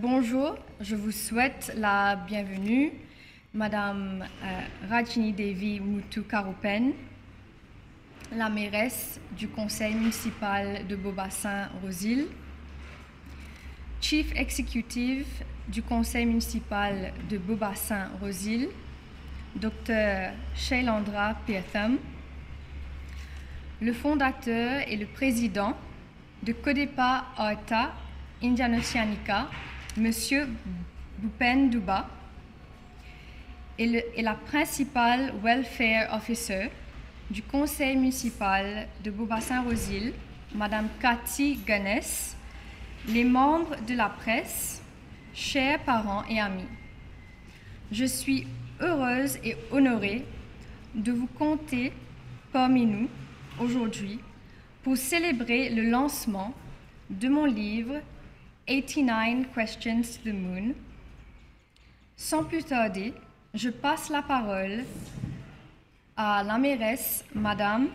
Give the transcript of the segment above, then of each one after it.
bonjour. Je vous souhaite la bienvenue, Madame Rajini Devi Muthu-Karupen, la mairesse du conseil municipal de Beaubassin-Rosil, Chief Executive du conseil municipal de Beaubassin-Rosil, Dr Shailandra Peertham, le fondateur et le président de Codepa Artha Indian Oceanica, M. Bhupen Dubba, et la principale Welfare Officer du conseil municipal de Beaubassin-Rosil, Mme Cathy Ganes, les membres de la presse, chers parents et amis. Je suis heureuse et honorée de vous compter parmi nous aujourd'hui pour célébrer le lancement de mon livre 89 Questions to the Moon. Sans plus tarder, je passe la parole à la mairesse, Madame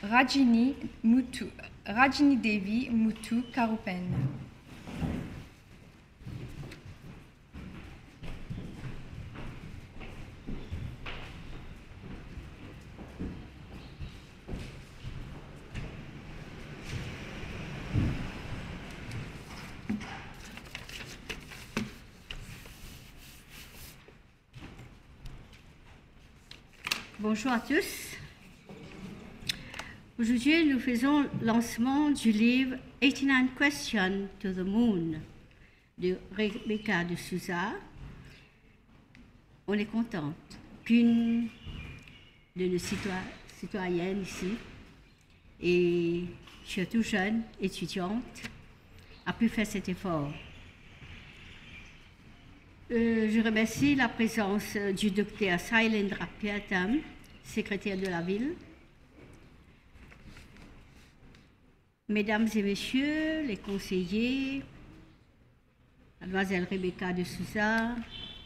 Rajini Devi Muthu-Karupen. Bonjour à tous. Aujourd'hui, nous faisons le lancement du livre 89 Questions to the Moon de Rebecca de Souza. On est contente qu'une de nos citoyennes ici, et surtout jeune, étudiante, a pu faire cet effort. Je remercie la présence du docteur Shailandra Peertham, secrétaire de la ville. Mesdames et messieurs les conseillers, mademoiselle Rebecca de Souza,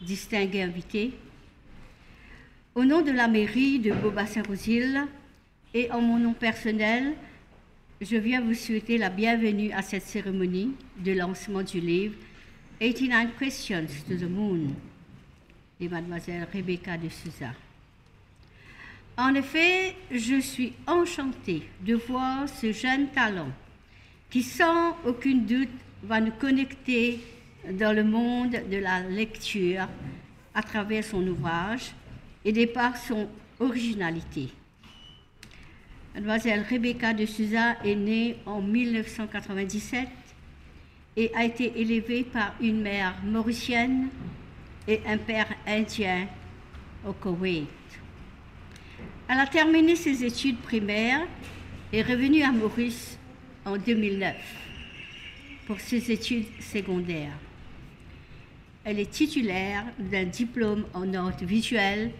distingués invités, au nom de la mairie de Beaubassin-Rosil et en mon nom personnel, je viens vous souhaiter la bienvenue à cette cérémonie de lancement du livre 89 Questions to the Moon de mademoiselle Rebecca de Souza. En effet, je suis enchantée de voir ce jeune talent qui, sans aucun doute, va nous connecter dans le monde de la lecture à travers son ouvrage et de par son originalité. Mademoiselle Rebecca de Souza est née en 1997 et a été élevée par une mère mauricienne et un père indien au Koweït. Elle a terminé ses études primaires et est revenue à Maurice en 2009 pour ses études secondaires. Elle est titulaire d'un diplôme en arts visuels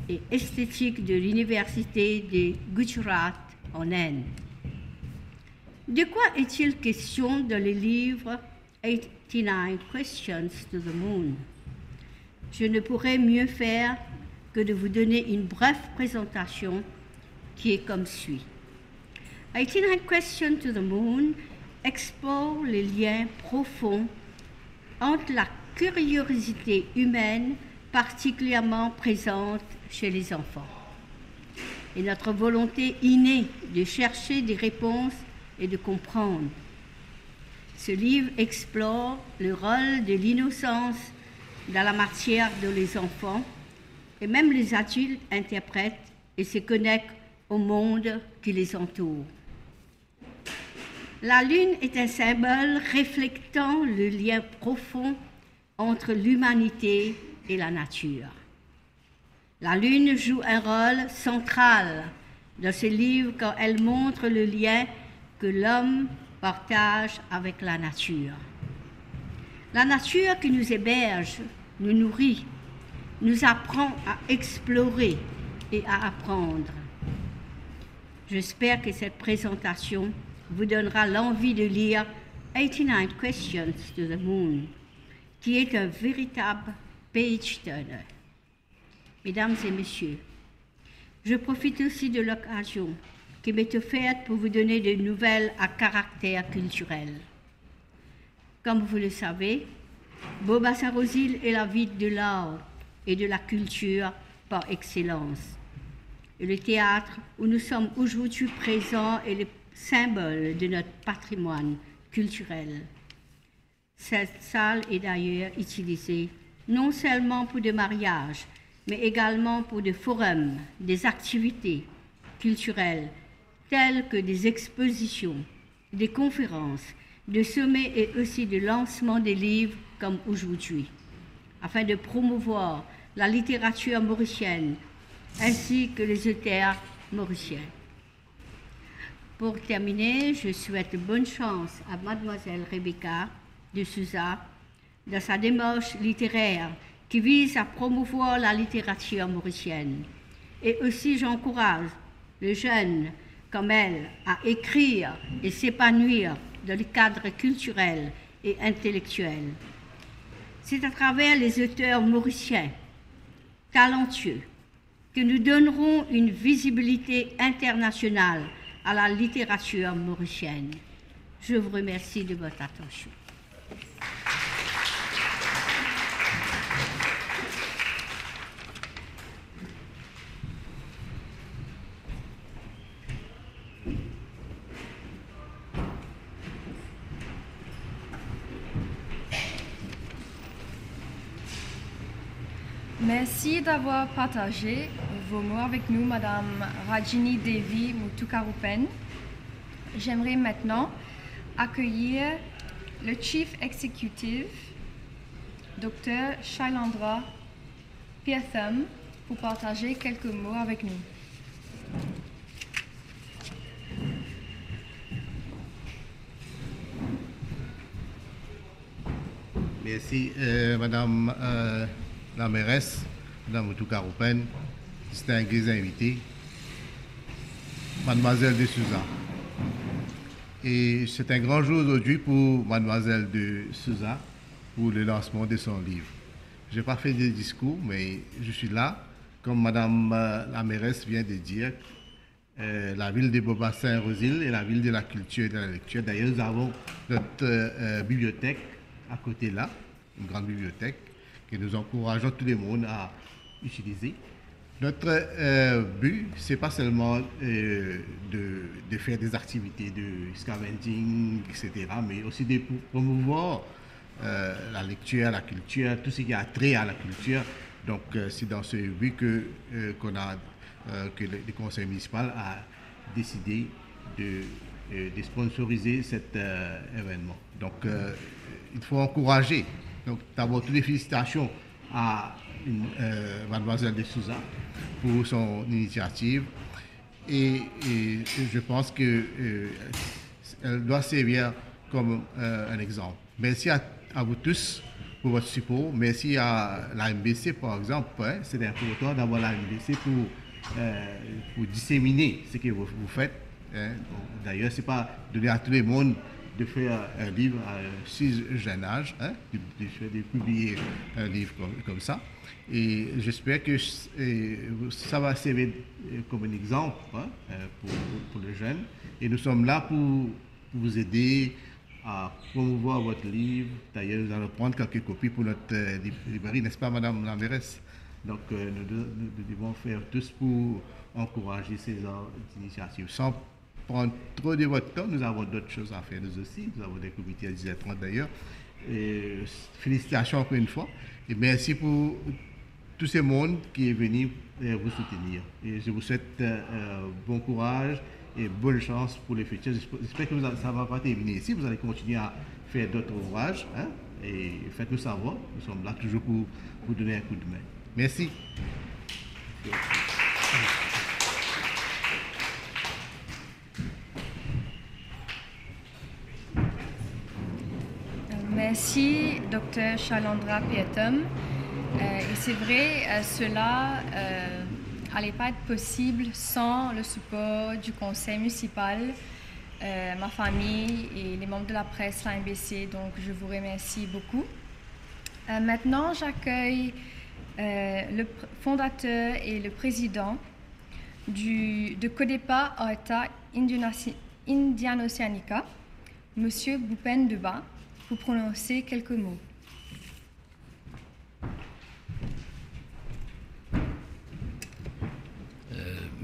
et esthétique de l'université de Gujarat en Inde. De quoi est-il question dans le livre 89 Questions to the Moon? Je ne pourrais mieux faire que de vous donner une brève présentation qui est comme suit. 89 Questions to the Moon explore les liens profonds entre la curiosité humaine particulièrement présente chez les enfants et notre volonté innée de chercher des réponses et de comprendre. Ce livre explore le rôle de l'innocence dans la matière dont les enfants et même les adultes interprètent et se connectent au monde qui les entoure. La Lune est un symbole reflétant le lien profond entre l'humanité et la nature. La Lune joue un rôle central dans ce livre quand elle montre le lien que l'homme partage avec la nature. La nature qui nous héberge, nous nourrit, nous apprend à explorer et à apprendre. J'espère que cette présentation vous donnera l'envie de lire 89 Questions to the Moon, qui est un véritable page-turner. Mesdames et messieurs, je profite aussi de l'occasion qui m'est offerte pour vous donner des nouvelles à caractère culturel. Comme vous le savez, Beaubassin-Rosil est la ville de l'art et de la culture par excellence. Et le théâtre où nous sommes aujourd'hui présents est le symbole de notre patrimoine culturel. Cette salle est d'ailleurs utilisée non seulement pour des mariages, mais également pour des forums, des activités culturelles telles que des expositions, des conférences, des sommets et aussi de lancement des livres comme aujourd'hui, afin de promouvoir la littérature mauricienne ainsi que les auteurs mauriciens. Pour terminer, je souhaite bonne chance à mademoiselle Rebecca de Souza dans sa démarche littéraire qui vise à promouvoir la littérature mauricienne. Et aussi, j'encourage les jeunes comme elle à écrire et s'épanouir dans le cadre culturel et intellectuel. C'est à travers les auteurs mauriciens talentueux que nous donnerons une visibilité internationale à la littérature mauricienne. Je vous remercie de votre attention. Merci d'avoir partagé vos mots avec nous, Madame Rajini Devi Muthukarupen. J'aimerais maintenant accueillir le Chief Executive, Dr. Shailandra Priyatham, pour partager quelques mots avec nous. Merci, Madame la mairesse, Madame Muthukarupen, distingués invités, Mademoiselle de Souza. Et c'est un grand jour aujourd'hui pour Mademoiselle de Souza pour le lancement de son livre. Je n'ai pas fait de discours, mais je suis là, comme Madame la mairesse vient de dire, la ville de Beaubassin-Rosil est la ville de la culture et de la lecture. D'ailleurs, nous avons notre bibliothèque à côté là, une grande bibliothèque, que nous encourageons tout le monde à utiliser. Notre but, ce n'est pas seulement de faire des activités de scavenging, etc., mais aussi de promouvoir la lecture, la culture, tout ce qui a trait à la culture. Donc, c'est dans ce but que le conseil municipal a décidé de sponsoriser cet événement. Donc, il faut encourager. Donc, d'abord, toutes les félicitations à Mademoiselle de Souza pour son initiative. Et je pense qu'elle doit servir comme un exemple. Merci à vous tous pour votre support. Merci à la MBC, par exemple. Hein, c'est important d'avoir la MBC pour disséminer ce que vous faites. Hein. D'ailleurs, ce n'est pas donné à tout le monde de faire un livre à si jeune âge, hein, de publier un livre comme ça. Et j'espère que ça va servir comme un exemple, hein, pour les jeunes. Et nous sommes là pour vous aider à promouvoir votre livre. D'ailleurs, nous allons prendre quelques copies pour notre librairie, n'est-ce pas, Madame la mairesse? Donc, nous devons faire tous pour encourager ces initiatives. Sans prendre trop de votre temps, nous avons d'autres choses à faire nous aussi. Nous avons des comités à 10h30 d'ailleurs. Félicitations encore une fois. Et merci pour tout ce monde qui est venu vous soutenir. Et je vous souhaite bon courage et bonne chance pour les futurs. J'espère que ça ne va pas terminer ici. Vous allez continuer à faire d'autres ouvrages. Hein, et faites-nous savoir. Nous sommes là toujours pour vous donner un coup de main. Merci. Merci, Dr. Shailandra Priyatham. Et c'est vrai, cela n'allait pas être possible sans le support du conseil municipal, ma famille et les membres de la presse, la MBC. Donc, je vous remercie beaucoup. Maintenant, j'accueille le fondateur et le président de Codepa Arta Indian Oceanica, M. Bhupen Deba, pour prononcer quelques mots.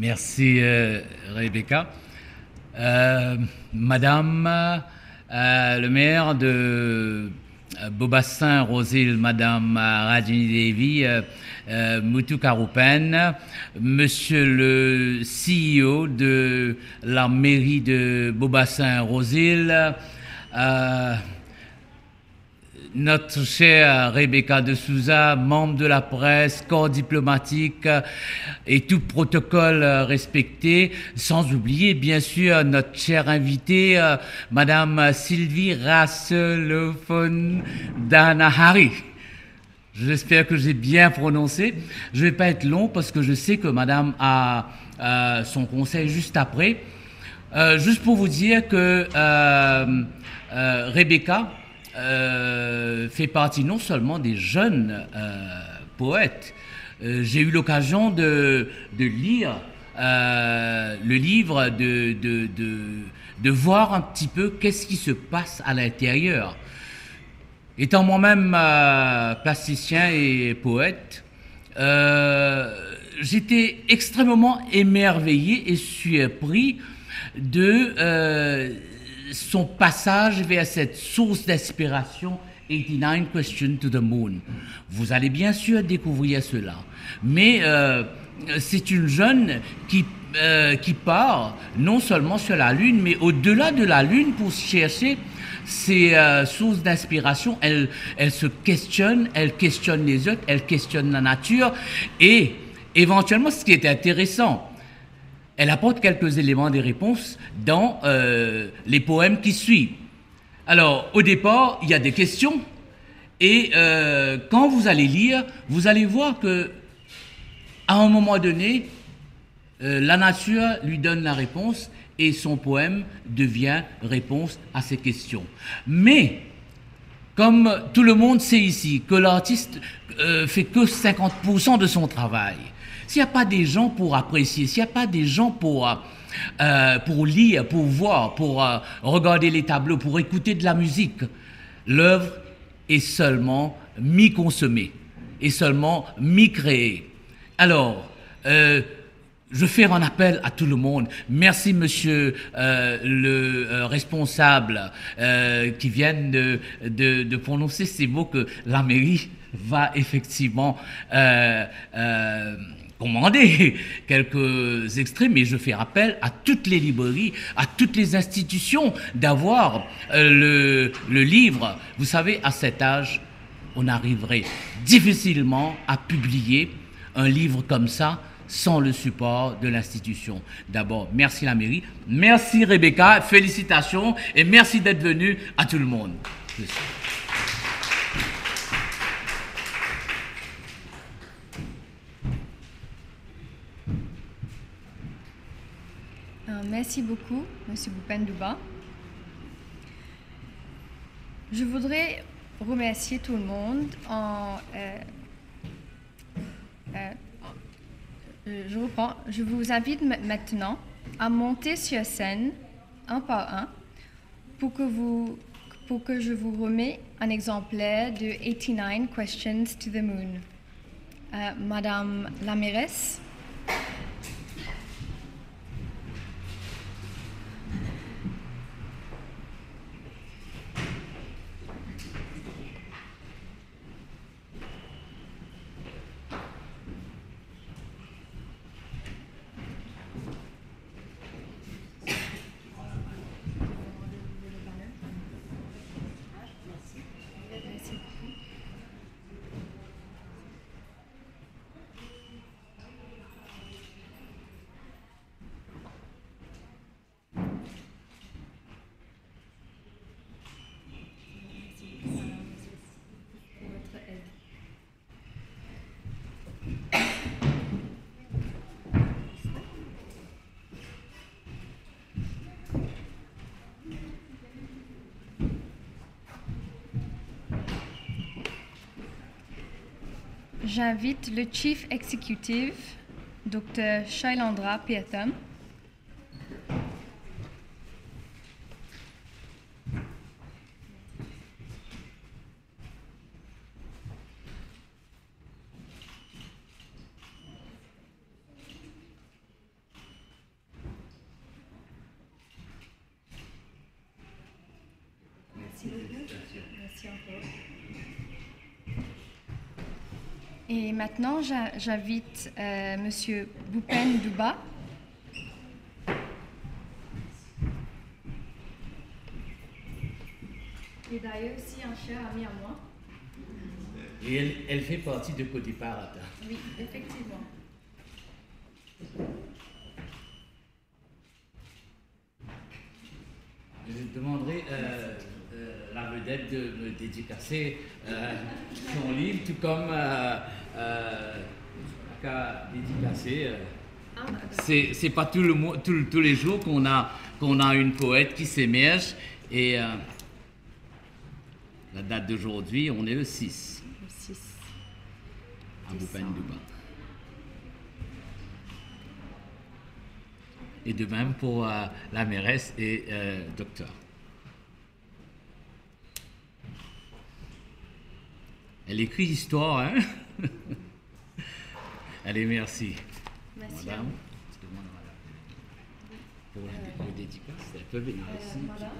Merci Rebecca. Madame le maire de Beaubassin-Rosil, Madame Rajini Devi, Muthu Karupen, Monsieur le CEO de la mairie de Beaubassin-Rosil, notre chère Rebecca de Souza, membre de la presse, corps diplomatique et tout protocole respecté, sans oublier bien sûr notre chère invitée, Madame Sylvie Rasselofon Danahari. J'espère que j'ai bien prononcé. Je ne vais pas être long parce que je sais que Madame a son conseil juste après. Juste pour vous dire que Rebecca fait partie non seulement des jeunes poètes. J'ai eu l'occasion de lire le livre, de voir un petit peu qu'est-ce qui se passe à l'intérieur. Étant moi-même plasticien et poète, j'étais extrêmement émerveillé et surpris de son passage vers cette source d'inspiration, 89 Questions to the Moon. Vous allez bien sûr découvrir cela. Mais c'est une jeune qui part non seulement sur la Lune, mais au-delà de la Lune pour chercher ses sources d'inspiration. Elle se questionne, elle questionne les autres, elle questionne la nature. Et éventuellement, ce qui est intéressant, elle apporte quelques éléments des réponses dans les poèmes qui suivent. Alors, au départ, il y a des questions, et quand vous allez lire, vous allez voir que, à un moment donné, la nature lui donne la réponse, et son poème devient réponse à ces questions. Mais, comme tout le monde sait ici que l'artiste fait que 50% de son travail, s'il n'y a pas des gens pour apprécier, s'il n'y a pas des gens pour lire, pour voir, pour regarder les tableaux, pour écouter de la musique, l'œuvre est seulement mi-consommée, est seulement mi-créée. Alors, je fais un appel à tout le monde. Merci, monsieur le responsable qui vient de prononcer ces mots que la mairie va effectivement commander quelques extraits, mais je fais appel à toutes les librairies, à toutes les institutions d'avoir le livre. Vous savez, à cet âge, on arriverait difficilement à publier un livre comme ça sans le support de l'institution. D'abord, merci la mairie, merci Rebecca, félicitations et merci d'être venu à tout le monde. Merci beaucoup, M. Boupendouba. Je voudrais remercier tout le monde je reprends. Je vous invite maintenant à monter sur scène un par un pour que je vous remets un exemplaire de 89 Questions to the Moon. Madame la mairesse. J'invite le Chief Executive, Dr. Shailendra Priyattam. Merci beaucoup. Merci encore. Et maintenant, j'invite Monsieur Bhupen Dubba. Et d'ailleurs aussi un cher ami à moi. Et elle fait partie de Côte d'Ivoire. Oui, effectivement. Je demanderai la vedette de me dédicacer son livre, tout comme qu'à dédicacer. C'est pas tous les jours qu'on a une poète qui s'émerge et la date d'aujourd'hui, on est le 6. Le 6. À Bhupen Dubba. Et de même pour la mairesse et docteur. Elle écrit l'histoire, hein? Allez, merci. Merci. Madame, je demande à madame. Pour le dédicace, elle peut venir ici. Voilà.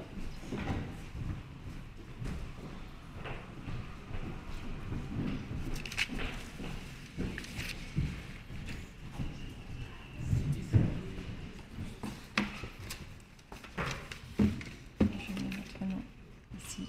Je mets votre nom ici.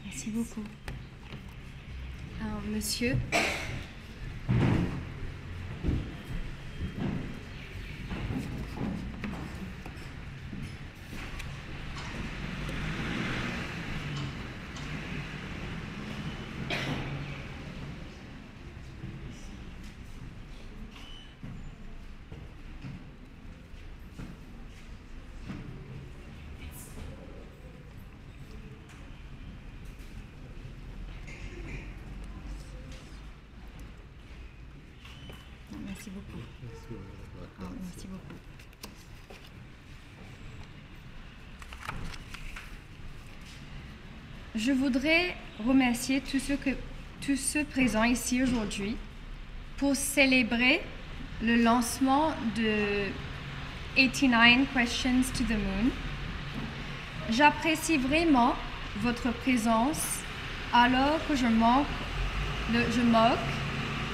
Merci beaucoup. Alors, monsieur. Merci beaucoup. Ah, merci beaucoup. Je voudrais remercier tous ceux présents ici aujourd'hui pour célébrer le lancement de 89 Questions to the Moon. J'apprécie vraiment votre présence alors que je moque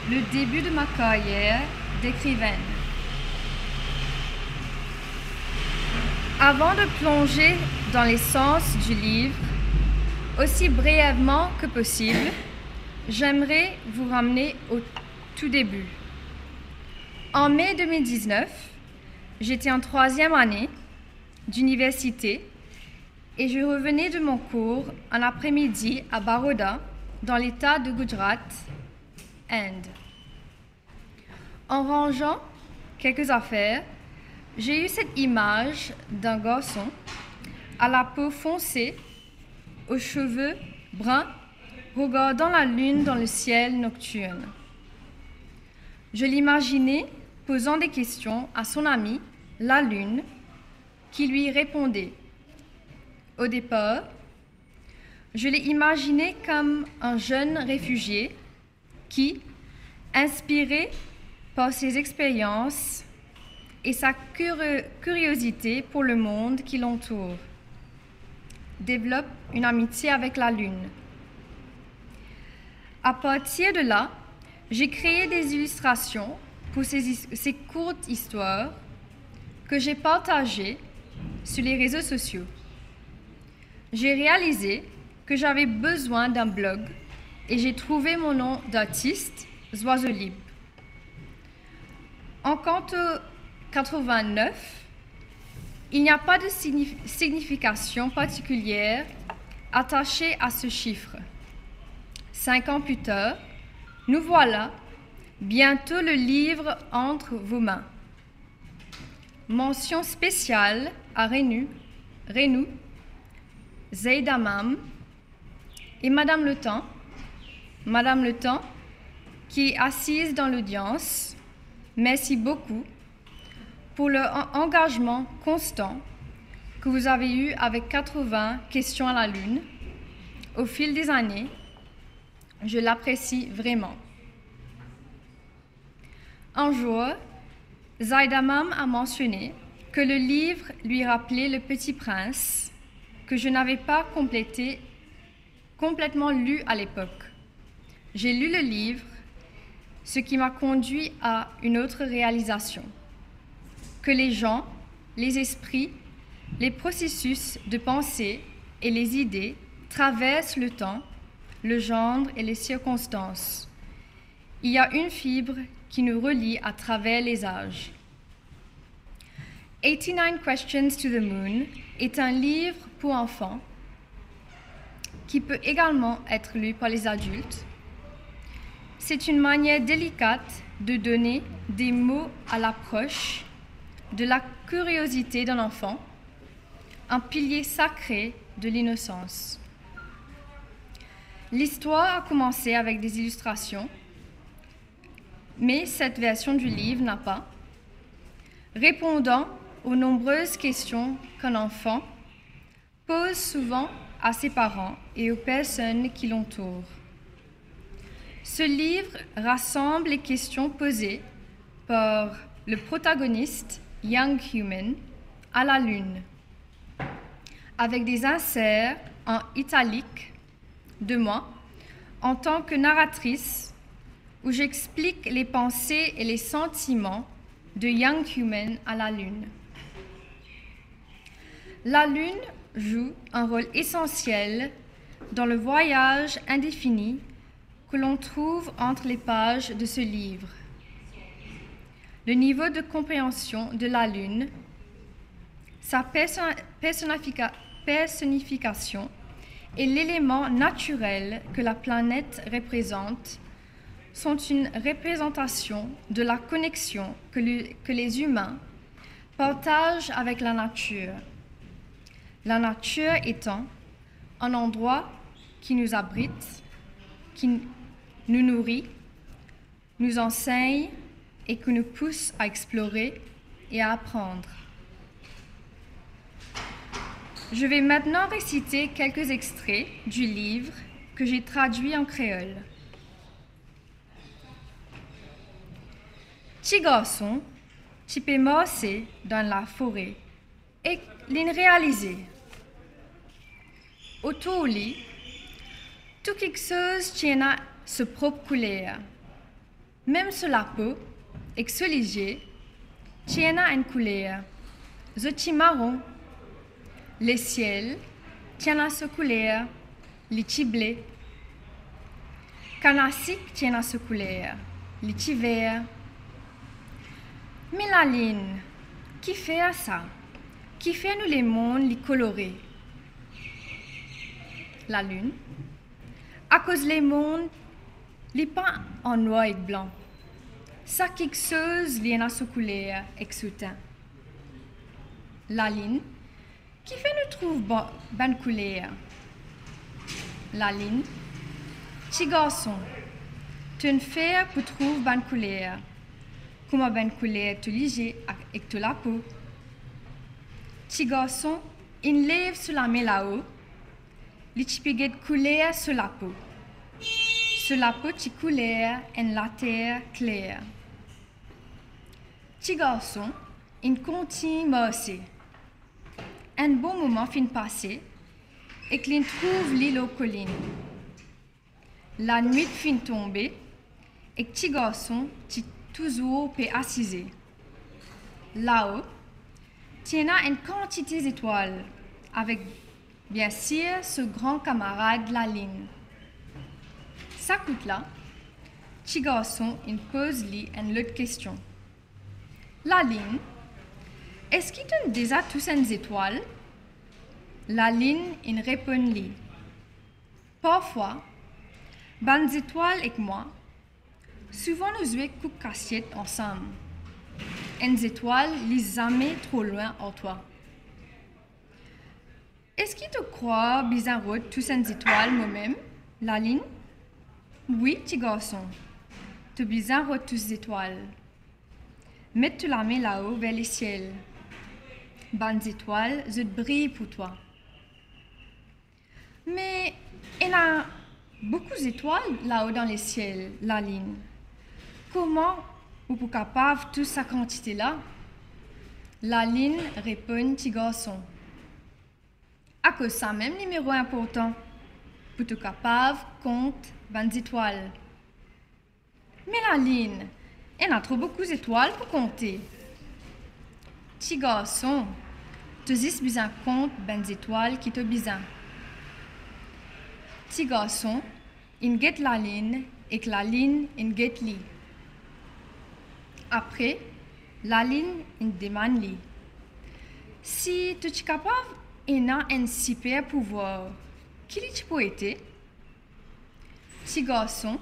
le début de ma carrière d'écrivaine. Avant de plonger dans l'essence du livre, aussi brièvement que possible, j'aimerais vous ramener au tout début. En mai 2019, j'étais en 3e année d'université et je revenais de mon cours un après-midi à Baroda, dans l'état de Gujarat, Inde. En rangeant quelques affaires, j'ai eu cette image d'un garçon à la peau foncée, aux cheveux bruns, regardant la lune dans le ciel nocturne. Je l'imaginais posant des questions à son ami, la lune, qui lui répondait. Au départ, je l'ai imaginé comme un jeune réfugié qui, inspiré par ses expériences et sa curiosité pour le monde qui l'entoure, développe une amitié avec la lune. À partir de là, j'ai créé des illustrations pour ces courtes histoires que j'ai partagées sur les réseaux sociaux. J'ai réalisé que j'avais besoin d'un blog et j'ai trouvé mon nom d'artiste, Zoiseau-Libre. En canto 89, il n'y a pas de signification particulière attachée à ce chiffre. 5 ans plus tard, nous voilà, bientôt le livre entre vos mains. Mention spéciale à Renou, Zeidamam et Madame Le Temps. Madame Le Temps, qui est assise dans l'audience, merci beaucoup pour leur engagement constant que vous avez eu avec 80 questions à la Lune au fil des années. Je l'apprécie vraiment. Un jour, Zeidamam a mentionné que le livre lui rappelait Le Petit Prince, que je n'avais pas complètement lu à l'époque. J'ai lu le livre, ce qui m'a conduit à une autre réalisation, que les gens, les esprits, les processus de pensée et les idées traversent le temps, le genre et les circonstances. Il y a une fibre qui nous relie à travers les âges. 89 Questions to the Moon est un livre pour enfants qui peut également être lu par les adultes. C'est une manière délicate de donner des mots à l'approche de la curiosité d'un enfant, un pilier sacré de l'innocence. L'histoire a commencé avec des illustrations, mais cette version du livre n'a pas, répondant aux nombreuses questions qu'un enfant pose souvent à ses parents et aux personnes qui l'entourent. Ce livre rassemble les questions posées par le protagoniste Young Human à la Lune, avec des inserts en italique de moi en tant que narratrice où j'explique les pensées et les sentiments de Young Human à la Lune. La Lune joue un rôle essentiel dans le voyage indéfini que l'on trouve entre les pages de ce livre. Le niveau de compréhension de la Lune, sa personnification et l'élément naturel que la planète représente sont une représentation de la connexion que les humains partagent avec la nature. La nature étant un endroit qui nous abrite, qui nous nourrit, nous enseigne et qui nous pousse à explorer et à apprendre. Je vais maintenant réciter quelques extraits du livre que j'ai traduit en créole. Petit garçon, tu peux marcher dans la forêt et l'inréaliser. Autour de lui, tout quelque chose tient à sa propre couleur. Même sur la peau et sur les yeux, tient à une couleur. Le petit marron. Le ciel tient à sa couleur. Le petit blé. Canasik tient à sa couleur. Le petit vert. Mais la ligne, qui fait ça? Qui fait nous les mondes les colorés? La lune, à cause les mondes, les peints en noir et blanc. Ça quelque chose lien à ce couleur et ce teint. La ligne, qui fait nous trouve bonne couleur? La ligne, petit garçon, tu ne fais pour trouver bonne couleur. Comment bonne couleur tu léger avec la peau. Petit garçon, il lève sur la main là-haut. Les petits piguets de couleur sur la peau. Sur la peau, petit couleur en la terre claire. Petit garçon, il continue marcher. Un bon moment fin passé et qu'il trouve l'île aux collines. La nuit fin tomber et petit garçon, toujours peut assiser. Là-haut, tient une quantité d'étoiles avec bien sûr ce grand camarade la ligne. Ça coûte là, petit garçon, il pose-lui une autre question. La ligne, est-ce qu'il donne déjà tous ces étoiles? La ligne, il répond-lui. Parfois, bonnes étoiles avec moi, souvent nous jouons coupe cassette ensemble. une étoile n'est jamais trop loin en toi. Est-ce que tu crois bien route tous ces étoiles moi-même, la ligne? Oui, petit garçon. Tu bien route tous ces étoiles. Mets-tu la main là-haut vers le ciel. Bonnes étoiles, je brille pour toi. Mais il y a beaucoup d'étoiles là-haut dans le ciel, la ligne. Comment vous êtes capable de toute cette quantité-là? La ligne répond, petit garçon. À cause ça même numéro important. Pour être capable, compte 20 étoiles. Mais la ligne, il y a trop beaucoup d'étoiles pour compter. Petit garçon, tu as besoin compte 20 étoiles qui te besoin. Petit garçon, il guette la ligne et que la ligne, il guette lui. Après, la ligne, il demande lui. Si tu es capable, il a un super pouvoir. Qui tu peux être? Petit garçon,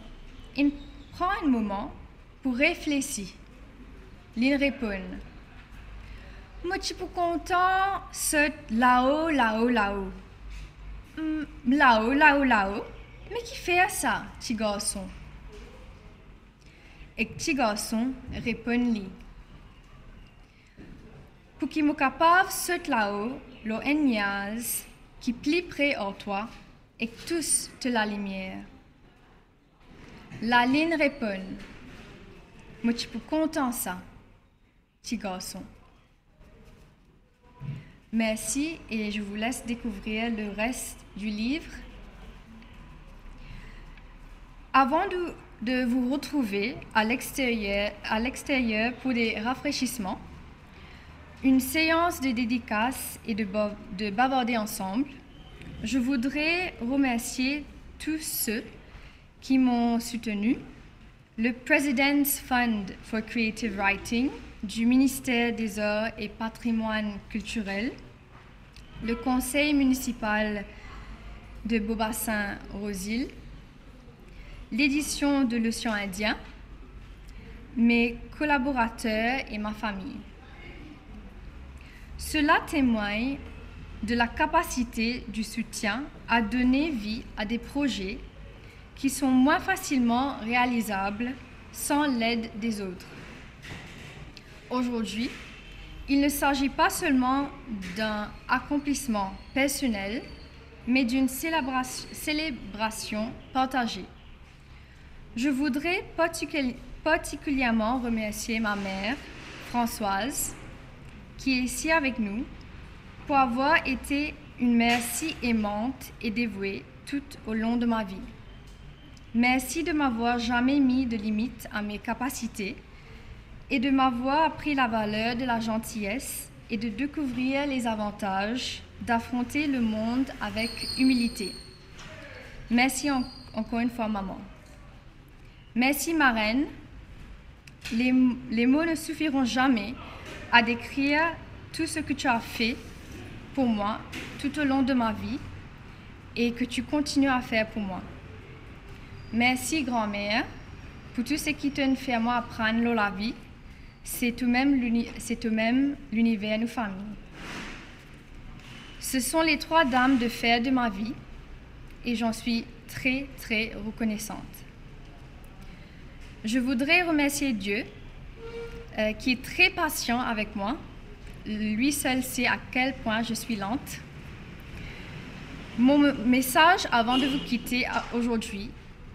il prend un moment pour réfléchir. Il répond. Moi, tu peux content, c'est là-haut, là-haut, là-haut. Là-haut, là-haut, là-haut. Mais qui fait ça, petit garçon? Et petit garçon répond-lui. Pour qu'il soit capable de sauter là-haut, l'eau est niaise, qui plie près en toi, et tous de la lumière. La ligne répond. Moi, tu peux content ça, petit garçon. Merci et je vous laisse découvrir le reste du livre. Avant de vous retrouver à l'extérieur pour des rafraîchissements, une séance de dédicaces et de bavarder ensemble, je voudrais remercier tous ceux qui m'ont soutenu, le President's Fund for Creative Writing du ministère des Arts et Patrimoine culturel, le conseil municipal de Beaubassin-Rosil, l'édition de l'Océan Indien, mes collaborateurs et ma famille. Cela témoigne de la capacité du soutien à donner vie à des projets qui sont moins facilement réalisables sans l'aide des autres. Aujourd'hui, il ne s'agit pas seulement d'un accomplissement personnel, mais d'une célébration partagée. Je voudrais particulièrement remercier ma mère, Françoise, qui est ici avec nous, pour avoir été une mère si aimante et dévouée tout au long de ma vie. Merci de m'avoir jamais mis de limite à mes capacités et de m'avoir appris la valeur de la gentillesse et de découvrir les avantages d'affronter le monde avec humilité. Merci encore une fois, maman. Merci, ma reine. Les mots ne suffiront jamais à décrire tout ce que tu as fait pour moi tout au long de ma vie et que tu continues à faire pour moi. Merci, grand-mère, pour tout ce qui te fait à moi apprendre la vie. C'est tout même l'univers nous famille. Ce sont les 3 dames de fer de ma vie et j'en suis très, très reconnaissante. Je voudrais remercier Dieu qui est très patient avec moi. Lui seul sait à quel point je suis lente. Mon message avant de vous quitter aujourd'hui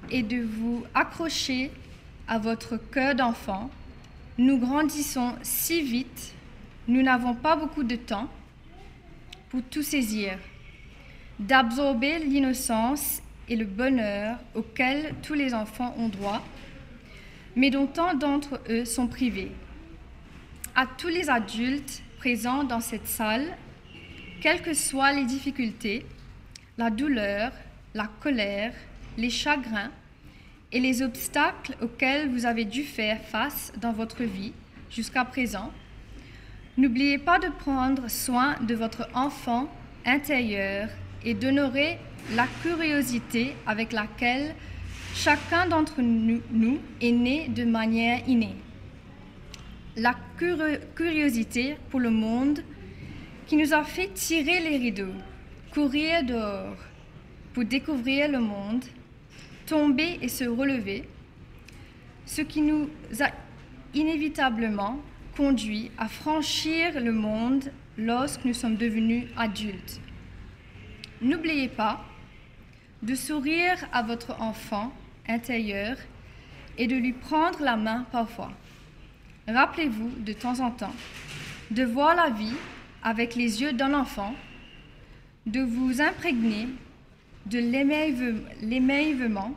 est de vous accrocher à votre cœur d'enfant. Nous grandissons si vite, nous n'avons pas beaucoup de temps pour tout saisir, d'absorber l'innocence et le bonheur auquel tous les enfants ont droit, mais dont tant d'entre eux sont privés. À tous les adultes présents dans cette salle, quelles que soient les difficultés, la douleur, la colère, les chagrins et les obstacles auxquels vous avez dû faire face dans votre vie jusqu'à présent, n'oubliez pas de prendre soin de votre enfant intérieur et d'honorer la curiosité avec laquelle chacun d'entre nous est né de manière innée. la curiosité pour le monde qui nous a fait tirer les rideaux, courir dehors pour découvrir le monde, tomber et se relever, ce qui nous a inévitablement conduit à franchir le monde lorsque nous sommes devenus adultes. N'oubliez pas de sourire à votre enfant intérieur et de lui prendre la main parfois. Rappelez-vous de temps en temps de voir la vie avec les yeux d'un enfant, de vous imprégner de l'émerveillement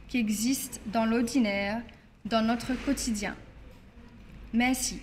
qui existe dans l'ordinaire, dans notre quotidien. Merci.